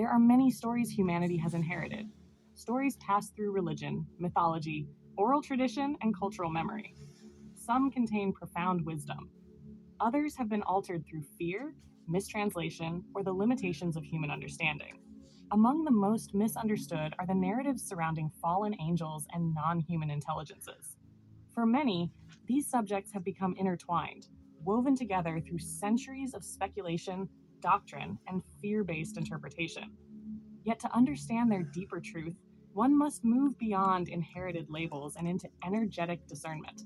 There are many stories humanity has inherited. Stories passed through religion, mythology, oral tradition, and cultural memory. Some contain profound wisdom. Others have been altered through fear, mistranslation, or the limitations of human understanding. Among the most misunderstood are the narratives surrounding fallen angels and non human intelligences. For many, these subjects have become intertwined, woven together through centuries of speculation, doctrine, and fear based interpretation. Yet to understand their deeper truth, one must move beyond inherited labels and into energetic discernment.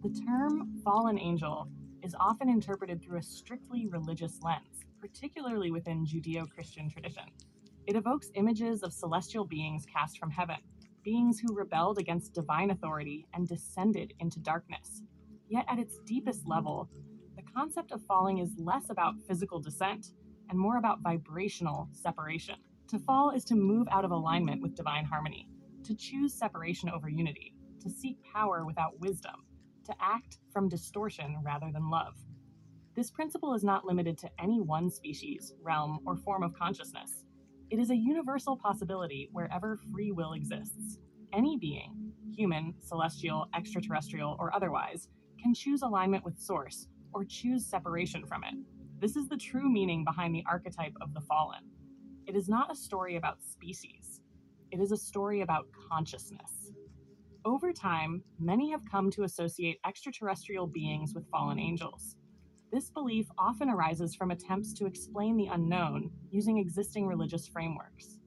The term fallen angel is often interpreted through a strictly religious lens, particularly within Judeo Christian tradition. It evokes images of celestial beings cast from heaven, beings who rebelled against divine authority and descended into darkness. Yet at its deepest level, the concept of falling is less about physical descent and more about vibrational separation. To fall is to move out of alignment with divine harmony, to choose separation over unity, to seek power without wisdom, to act from distortion rather than love. This principle is not limited to any one species, realm, or form of consciousness. It is a universal possibility wherever free will exists. Any being, human, celestial, extraterrestrial, or otherwise, can choose alignment with Source or choose separation from it. This is the true meaning behind the archetype of the fallen. It is not a story about species, it is a story about consciousness. Over time, many have come to associate extraterrestrial beings with fallen angels. This belief often arises from attempts to explain the unknown using existing religious frameworks.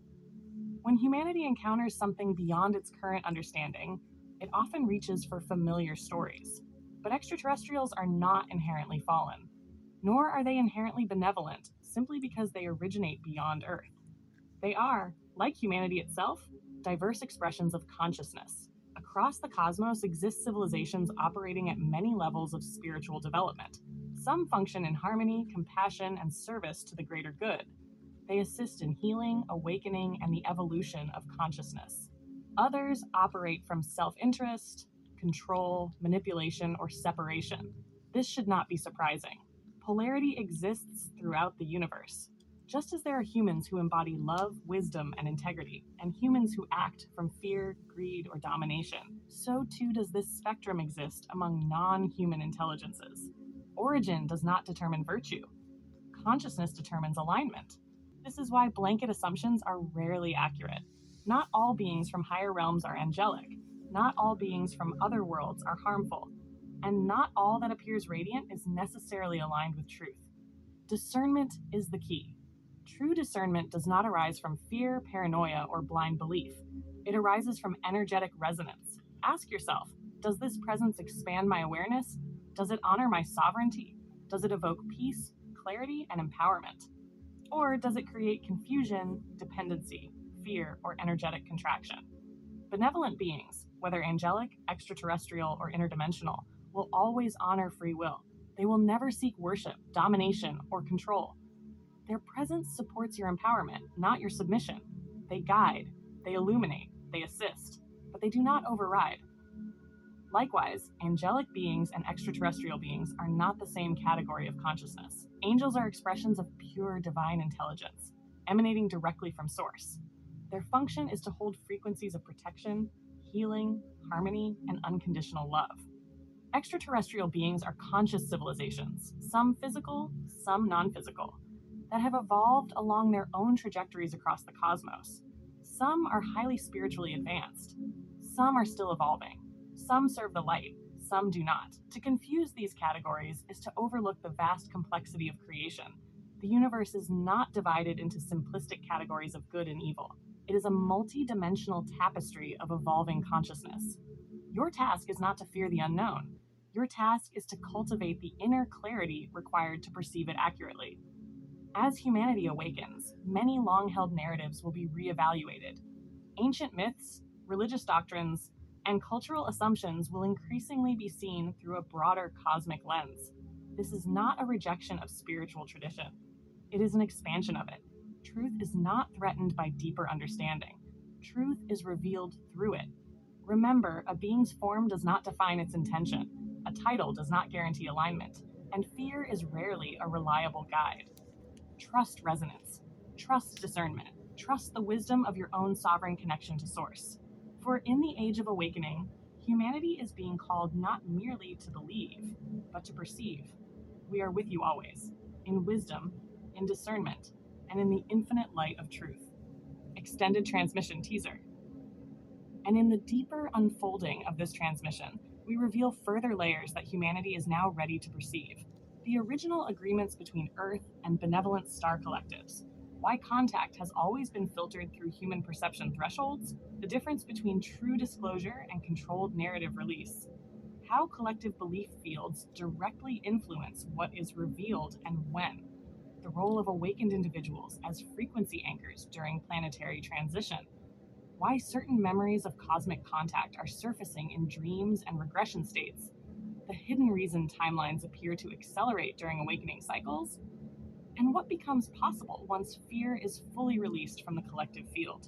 When humanity encounters something beyond its current understanding, it often reaches for familiar stories. But extraterrestrials are not inherently fallen, nor are they inherently benevolent simply because they originate beyond Earth. They are, like humanity itself, diverse expressions of consciousness. Across the cosmos exist civilizations operating at many levels of spiritual development. Some function in harmony, compassion, and service to the greater good. They assist in healing, awakening, and the evolution of consciousness. Others operate from self-interest, control, manipulation, or separation. This should not be surprising. Polarity exists throughout the universe. Just as there are humans who embody love, wisdom, and integrity, and humans who act from fear, greed, or domination, so too does this spectrum exist among non-human intelligences. Origin does not determine virtue. Consciousness determines alignment. This is why blanket assumptions are rarely accurate. Not all beings from higher realms are angelic. Not all beings from other worlds are harmful. And not all that appears radiant is necessarily aligned with truth. Discernment is the key. True discernment does not arise from fear, paranoia, or blind belief. It arises from energetic resonance. Ask yourself, does this presence expand my awareness? Does it honor my sovereignty? Does it evoke peace, clarity, and empowerment? Or does it create confusion, dependency, fear, or energetic contraction? Benevolent beings, whether angelic, extraterrestrial, or interdimensional, will always honor free will. They will never seek worship, domination, or control. Their presence supports your empowerment, not your submission. They guide, they illuminate, they assist, but they do not override. Likewise, angelic beings and extraterrestrial beings are not the same category of consciousness. Angels are expressions of pure divine intelligence, emanating directly from Source. Their function is to hold frequencies of protection, healing, harmony, and unconditional love. Extraterrestrial beings are conscious civilizations, some physical, some non-physical, that have evolved along their own trajectories across the cosmos. Some are highly spiritually advanced. Some are still evolving. Some serve the light. Some do not. To confuse these categories is to overlook the vast complexity of creation. The universe is not divided into simplistic categories of good and evil. It is a multi-dimensional tapestry of evolving consciousness. Your task is not to fear the unknown. Your task is to cultivate the inner clarity required to perceive it accurately. As humanity awakens, many long-held narratives will be reevaluated. Ancient myths, religious doctrines, and cultural assumptions will increasingly be seen through a broader cosmic lens. This is not a rejection of spiritual tradition. It is an expansion of it. Truth is not threatened by deeper understanding. Truth is revealed through it. Remember, a being's form does not define its intention. A title does not guarantee alignment. And fear is rarely a reliable guide. Trust resonance. Trust discernment. Trust the wisdom of your own sovereign connection to Source. For in the age of awakening, humanity is being called not merely to believe, but to perceive. We are with you always, in wisdom, in discernment, and in the infinite light of truth. Extended transmission teaser. And in the deeper unfolding of this transmission, we reveal further layers that humanity is now ready to perceive. The original agreements between Earth and benevolent star collectives, why contact has always been filtered through human perception thresholds, the difference between true disclosure and controlled narrative release, how collective belief fields directly influence what is revealed and when, the role of awakened individuals as frequency anchors during planetary transition, why certain memories of cosmic contact are surfacing in dreams and regression states, the hidden reason timelines appear to accelerate during awakening cycles, and what becomes possible once fear is fully released from the collective field.